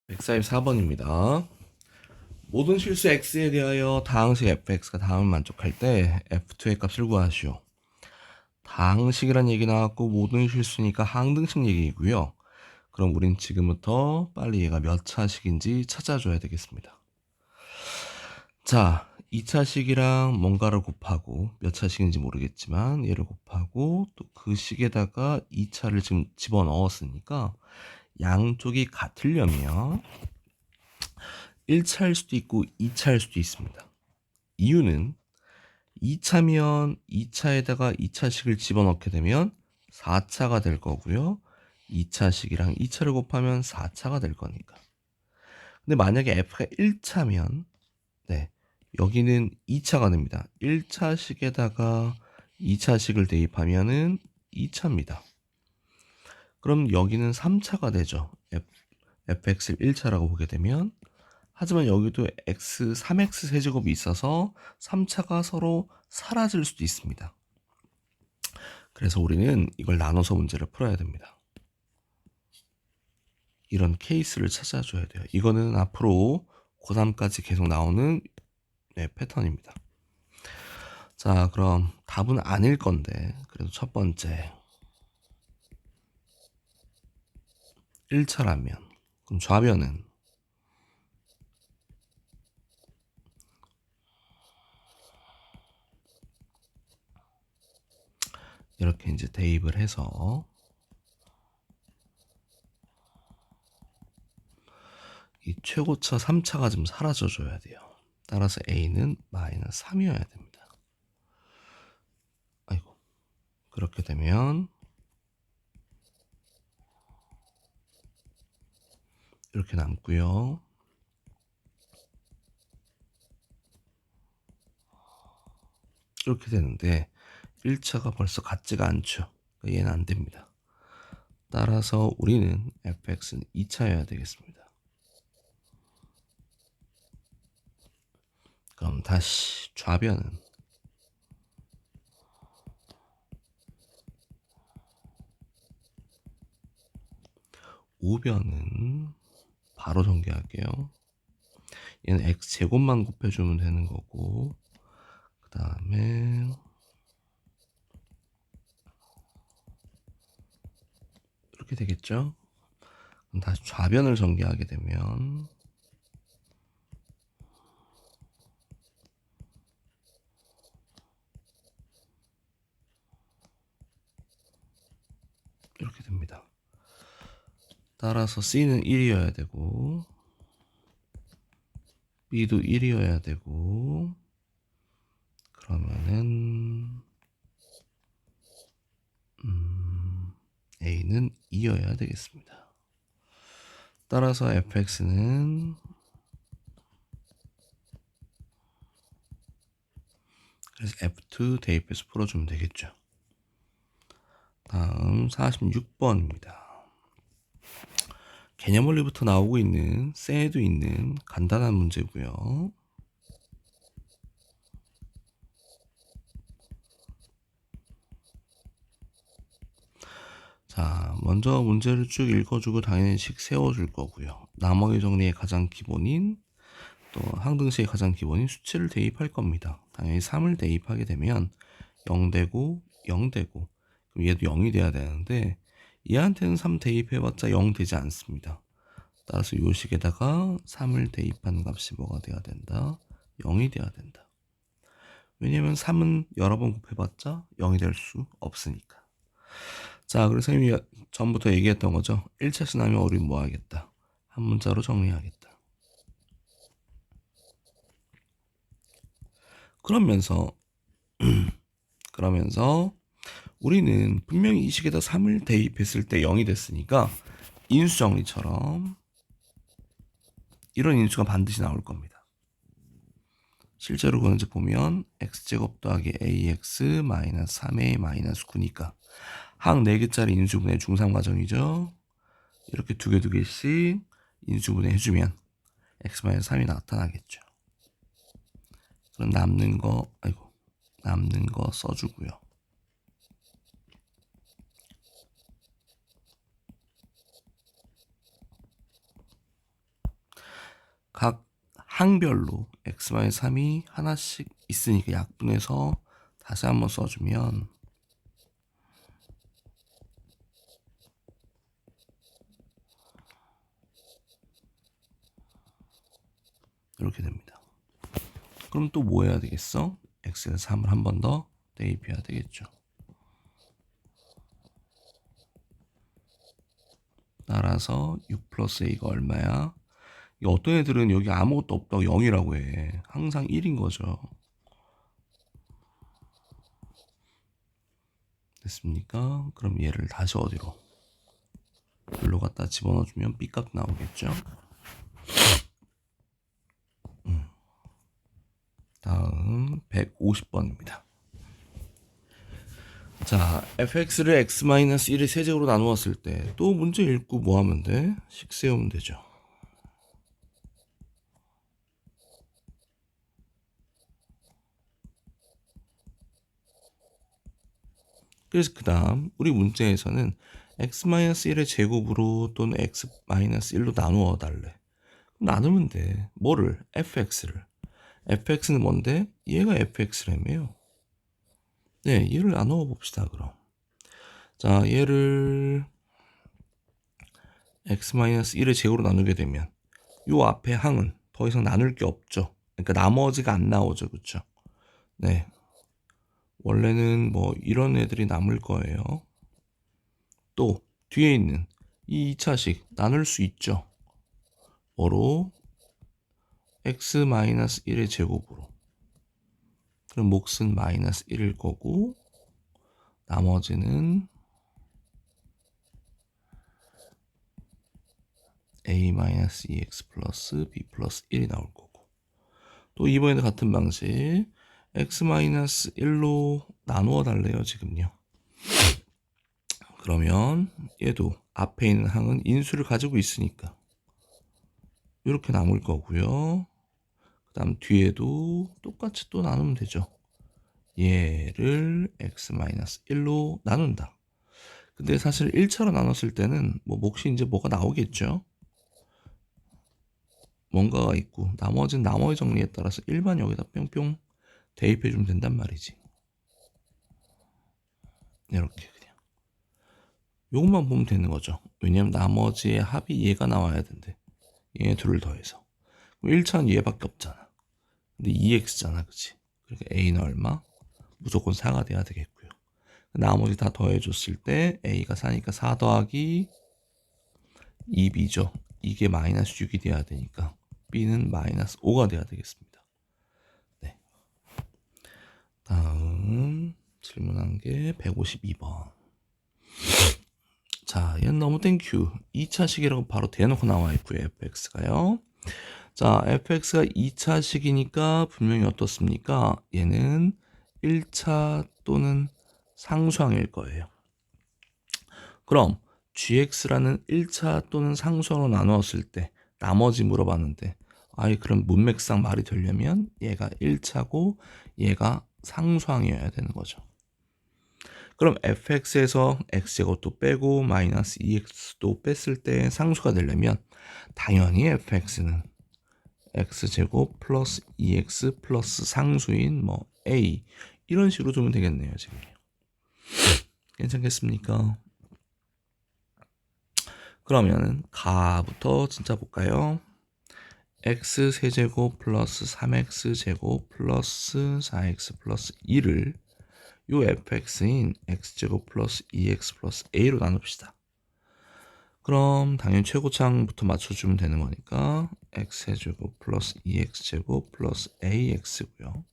144번입니다. 모든 실수 x에 대하여 다항식 fx가 다음을 만족할 때 f2의 값을 구하시오. 다항식이란 얘기 나왔고 모든 실수니까 항등식 얘기이고요. 그럼 우린 지금부터 빨리 얘가 몇 차식인지 찾아줘야 되겠습니다. 자, 2차식이랑 뭔가를 곱하고 몇 차식인지 모르겠지만 얘를 곱하고 또 그 식에다가 2차를 지금 집어넣었으니까 양쪽이 같으려면 1차일 수도 있고 2차일 수도 있습니다. 이유는 2차면 2차에다가 2차식을 집어넣게 되면 4차가 될 거고요. 2차식이랑 2차를 곱하면 4차가 될 거니까. 근데 만약에 f가 1차면 여기는 2차가 됩니다. 1차식에다가 2차식을 대입하면은 2차입니다. 그럼 여기는 3차가 되죠. fx를 1차라고 보게 되면. 하지만 여기도 x, 3x 세제곱이 있어서 3차가 서로 사라질 수도 있습니다. 그래서 우리는 이걸 나눠서 문제를 풀어야 됩니다. 이런 케이스를 찾아줘야 돼요. 이거는 앞으로 고3까지 계속 나오는 패턴입니다. 자, 그럼 답은 아닐 건데 그래도 첫 번째 1차라면 그럼 좌변은 이렇게 이제 대입을 해서 이 최고차 3차가 좀 사라져 줘야 돼요. 따라서 a는 마이너스 3이어야 됩니다. 아이고, 그렇게 되면 이렇게 남고요. 이렇게 되는데 1차가 벌써 같지가 않죠. 그러니까 얘는 안 됩니다. 따라서 우리는 fx는 2차여야 되겠습니다. 그럼 다시 좌변은 우변은 바로 전개할게요. 얘는 x제곱만 곱해주면 되는 거고 그 다음에 이렇게 되겠죠. 그럼 다시 좌변을 전개하게 되면 이렇게 됩니다. 따라서 C는 1이어야 되고 B도 1이어야 되고 그러면은 A는 2여야 되겠습니다. 따라서 fx는 그래서 f2 대입해서 풀어주면 되겠죠. 다음 46번입니다. 개념 원리부터 나오고 있는 쎄에도 있는 간단한 문제고요. 자, 먼저 문제를 쭉 읽어주고 당연히 식 세워줄 거고요. 나머지 정리의 가장 기본인 또 항등식의 가장 기본인 수치를 대입할 겁니다. 당연히 3을 대입하게 되면 0 되고 0 되고 그럼 얘도 0이 돼야 되는데 얘한테는 3 대입해봤자 0 되지 않습니다. 따라서 요 식에다가 3을 대입한 값이 뭐가 돼야 된다? 0이 돼야 된다. 왜냐면 3은 여러 번 곱해봤자 0이 될 수 없으니까. 자, 그래서 선생님이 전부터 얘기했던 거죠. 1차식 나면 우리 뭐 하겠다? 한 문자로 정리하겠다. 그러면서 우리는 분명히 이 식에다 3을 대입했을 때 0이 됐으니까 인수 정리처럼 이런 인수가 반드시 나올 겁니다. 실제로 그런지 보면 x제곱 더하기 ax 마이너스 3a 마이너스 9니까 항 4개짜리 인수분해 중상과정이죠. 이렇게 두 개씩 인수분해 해주면 x-3이 나타나겠죠. 그럼 남는 거 써주고요. 각 항별로 x-3이 하나씩 있으니까 약분해서 다시 한번 써주면 이렇게 됩니다. 그럼 또 뭐 해야 되겠어? x에 3을 한 번 더 대입해야 되겠죠. 따라서 6 플러스 a가 얼마야? 어떤 애들은 여기 아무것도 없다고 0이라고 해. 항상 1인 거죠. 됐습니까? 그럼 얘를 다시 어디로? 여기로 갖다 집어넣어주면 B값 나오겠죠? 다음 150번입니다. 자, fx를 x-1의 세제곱으로 나누었을 때 또 문제 읽고 뭐 하면 돼? 식 세우면 되죠. 그래서 그 다음 우리 문제에서는 x-1의 제곱으로 또는 x-1로 나누어 달래. 나누면 돼. 뭐를? fx를. fx는 뭔데? 얘가 fx라며요. 네, 얘를 나누어 봅시다 그럼. 자, 얘를 x-1의 제곱으로 나누게 되면 요 앞에 항은 더 이상 나눌 게 없죠. 그러니까 나머지가 안 나오죠. 그쵸? 네. 원래는 뭐 이런 애들이 남을 거예요. 또 뒤에 있는 이 2차식 나눌 수 있죠. 뭐로? x-1의 제곱으로. 그럼 몫은 마이너스 1일 거고 나머지는 a-2x 플러스 b 플러스 1이 나올 거고 또 이번에도 같은 방식 x-1로 나누어 달래요 지금요. 그러면 얘도 앞에 있는 항은 인수를 가지고 있으니까 이렇게 남을 거고요. 그 다음 뒤에도 똑같이 또 나누면 되죠. 얘를 x-1로 나눈다. 근데 사실 1차로 나눴을 때는 뭐 몫이 이제 뭐가 나오겠죠. 뭔가가 있고 나머지는 나머지 정리에 따라서 일반 여기다 뿅뿅 대입해 주면 된단 말이지. 이렇게 그냥 요것만 보면 되는 거죠. 왜냐면 나머지의 합이 얘가 나와야 된대. 얘 둘을 더해서. 그럼 1차는 얘밖에 없잖아. 근데 2x잖아 그치? 그러니까 a는 얼마? 무조건 4가 돼야 되겠고요. 나머지 다 더해줬을 때 a가 4니까 4 더하기 2b죠. 이게 마이너스 6이 돼야 되니까 b는 마이너스 5가 돼야 되겠습니다. 네. 다음 질문한 게 152번. 자, 얘는 너무 땡큐. 2차식이라고 바로 대놓고 나와 있고요. fx가요. 자, fx가 2차식이니까 분명히 어떻습니까? 얘는 1차 또는 상수항일 거예요. 그럼 gx라는 1차 또는 상수항으로 나누었을 때 나머지 물어봤는데 아이 그럼 문맥상 말이 되려면 얘가 1차고 얘가 상수항이어야 되는 거죠. 그럼 fx에서 x제곱도 빼고 마이너스 2x도 뺐을 때 상수가 되려면 당연히 fx는 x제곱 플러스 2x 플러스 상수인 뭐 a 이런 식으로 두면 되겠네요. 지금 괜찮겠습니까? 그러면은 가부터 진짜 볼까요? x 세제곱 플러스 3x 제곱 플러스 4x 플러스 2를 요 fx인 x제곱 플러스 2x 플러스 a로 나눕시다. 그럼 당연히 최고창부터 맞춰주면 되는 거니까 x제곱 플러스 2x제곱 플러스 ax고요.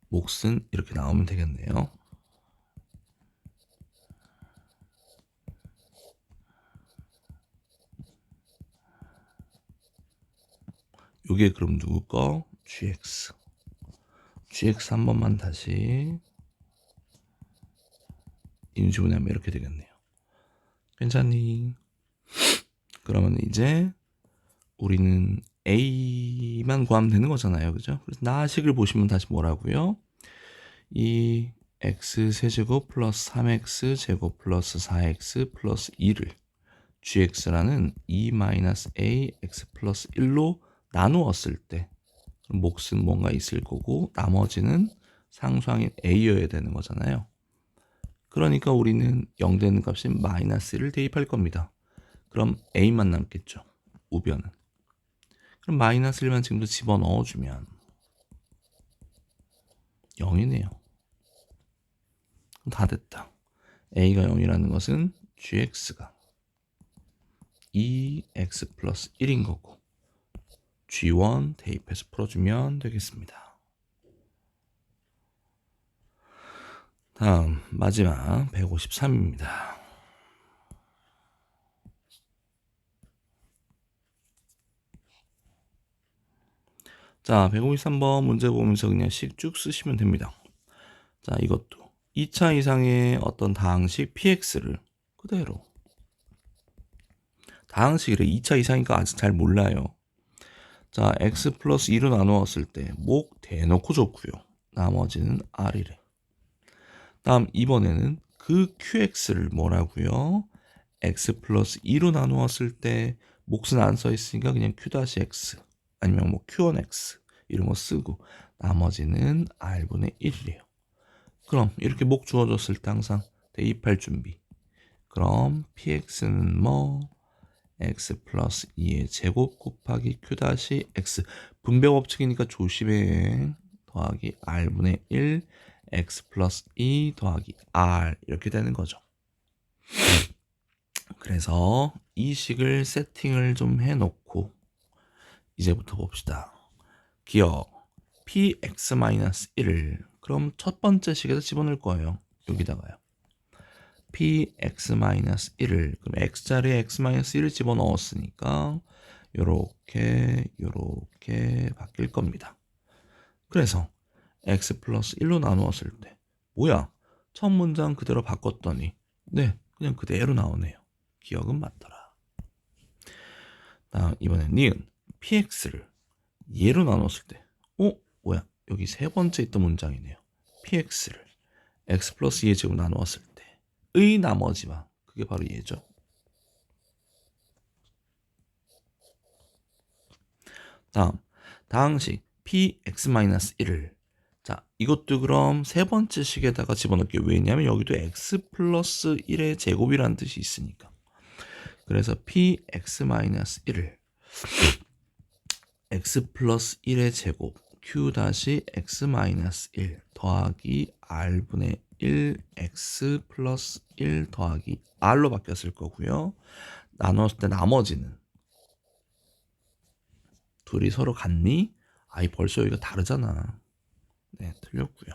몫은 이렇게 나오면 되겠네요. 요게 그럼 누구 거? gx. gx 한 번만 다시 인수분해하면 이렇게 되겠네요. 괜찮니? 그러면 이제 우리는 a만 구하면 되는 거잖아요. 그죠? 그래서 나식을 보시면 다시 뭐라고요? 이 x 세제곱 플러스 3x 제곱 플러스 4x 플러스 2를 gx라는 2-a x 플러스 1로 나누었을 때 몫은 뭔가 있을 거고 나머지는 상수항인 a여야 되는 거잖아요. 그러니까 우리는 0 되는 값인 마이너스 1을 대입할 겁니다. 그럼 a만 남겠죠. 우변은. 그럼 마이너스 1만 지금도 집어넣어주면 0이네요. 다 됐다. a가 0이라는 것은 gx가 2x 플러스 1인 거고 G1 대입해서 풀어주면 되겠습니다. 다음 마지막 153입니다. 자, 153번 문제 보면서 그냥 식 쭉 쓰시면 됩니다. 자, 이것도 2차 이상의 어떤 다항식 px를 그대로 다항식이래. 2차 이상이니까 아직 잘 몰라요. 자, x 플러스 2로 나누었을 때 목 대놓고 줬고요. 나머지는 r이래. 다음 이번에는 그 qx를 뭐라고요? x 플러스 2로 나누었을 때 몫은 안 써있으니까 그냥 q-x 아니면 뭐 q1x 이런 거 쓰고 나머지는 r분의 1이래요. 그럼 이렇게 목 주어졌을 때 항상 대입할 준비. 그럼 px는 뭐 x 플러스 2의 제곱 곱하기 q-x 분배 법칙이니까 조심해. 더하기 r분의 1 x 플러스 2 더하기 r 이렇게 되는 거죠. 그래서 이 식을 세팅을 좀 해놓고 이제부터 봅시다. 기억 px-1을 그럼 첫 번째 식에서 집어넣을 거예요. 여기다가요. px-1을 그럼 x자리에 x-1을 집어넣었으니까 요렇게 바뀔 겁니다. 그래서 x 플러스 1로 나누었을 때 뭐야? 첫 문장 그대로 바꿨더니 네, 그냥 그대로 나오네요. 기억은 맞더라. 다음 이번엔 니은 px를 얘로 나눴을 때 뭐야? 여기 세 번째 있던 문장이네요. px를 x 플러스 2의 제곱 나누었을 때의 나머지만 그게 바로 얘죠. 다음 다항식 px-1을 자 이것도 그럼 세 번째 식에다가 집어넣을게요. 왜냐하면 여기도 x 플러스 1의 제곱이라는 뜻이 있으니까. 그래서 px-1을 x 플러스 1의 제곱 q-x-1 더하기 r분의 1 x 플러스 1 더하기 r로 바뀌었을 거고요. 나눴을 때 나머지는 둘이 서로 같니? 아이 벌써 여기가 다르잖아. 네, 틀렸고요.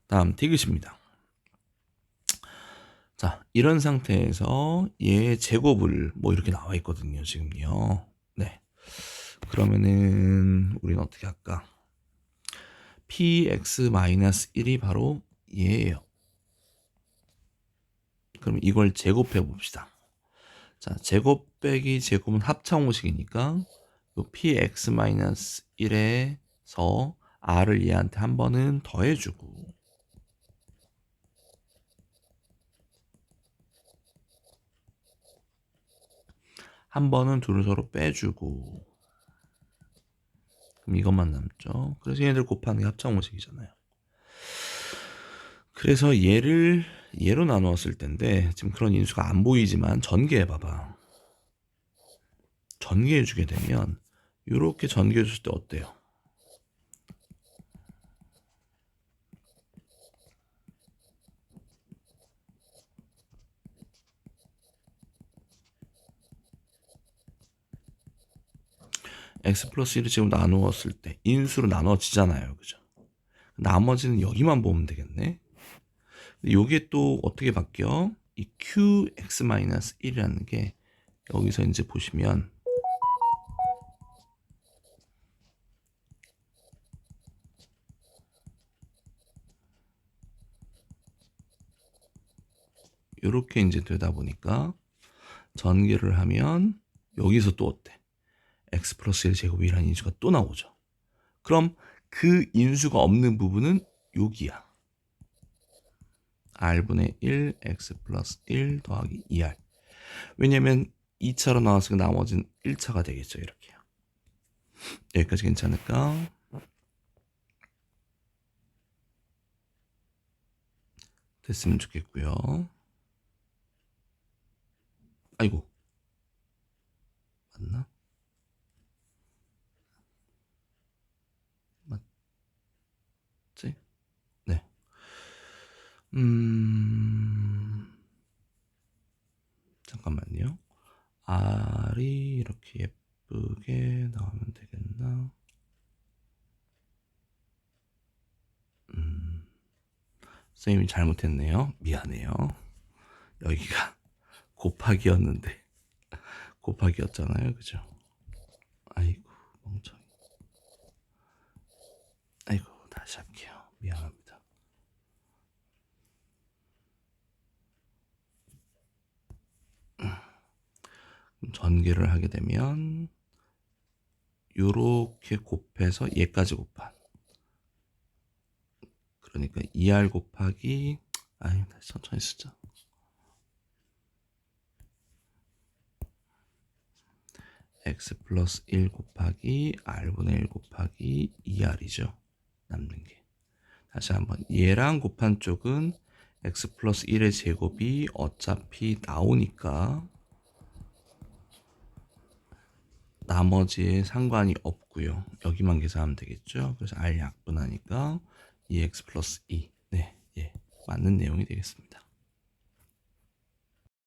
다음 디귿입니다. 자, 이런 상태에서 얘의 제곱을 뭐 이렇게 나와 있거든요, 지금요. 네. 그러면은 우리는 어떻게 할까? px-1이 바로 얘예요. 그럼 이걸 제곱해 봅시다. 자, 제곱 빼기 제곱은 합창호식이니까 요 px-1에서 r을 얘한테 한 번은 더해주고 한 번은 둘을 서로 빼주고 그럼 이것만 남죠. 그래서 얘네들 곱하는 게 합창호식이잖아요. 그래서 얘를 얘로 나누었을 텐데 지금 그런 인수가 안 보이지만 전개해봐봐. 전개해주게 되면 이렇게 전개해줬을 때 어때요? x 플러스 1을 지금 나누었을 때 인수로 나눠지잖아요. 그죠? 나머지는 여기만 보면 되겠네. 요게 또 어떻게 바뀌어? 이 qx-1이라는 게 여기서 이제 보시면 이렇게 이제 되다 보니까 전개를 하면 여기서 또 어때? x 플러스 1 제곱이라는 인수가 또 나오죠. 그럼 그 인수가 없는 부분은 여기야. r분의 1 x 플러스 1 더하기 2r. 왜냐면 2차로 나왔으니까 나머지는 1차가 되겠죠. 이렇게요. 여기까지 괜찮을까? 됐으면 좋겠고요. 아이고, 맞나? 맞지? 네. 잠깐만요. R이 이렇게 예쁘게 나오면 되겠나? 선생님이 잘못했네요. 미안해요. 여기가 곱하기였는데 곱하기였잖아요. 그죠? 아이고, 멍청이. 아이고, 다시 할게요. 미안합니다. 전개를 하게 되면 요렇게 곱해서 얘까지 곱한, 그러니까 2r 곱하기, 아유, 다시 천천히 쓰자. x 플러스 1 곱하기 r분의 1 곱하기 2r이죠. 남는 게. 다시 한번, 얘랑 곱한 쪽은 x 플러스 1의 제곱이 어차피 나오니까 나머지에 상관이 없고요. 여기만 계산하면 되겠죠. 그래서 r 약분하니까 2x 플러스 2. 네, 예, 맞는 내용이 되겠습니다.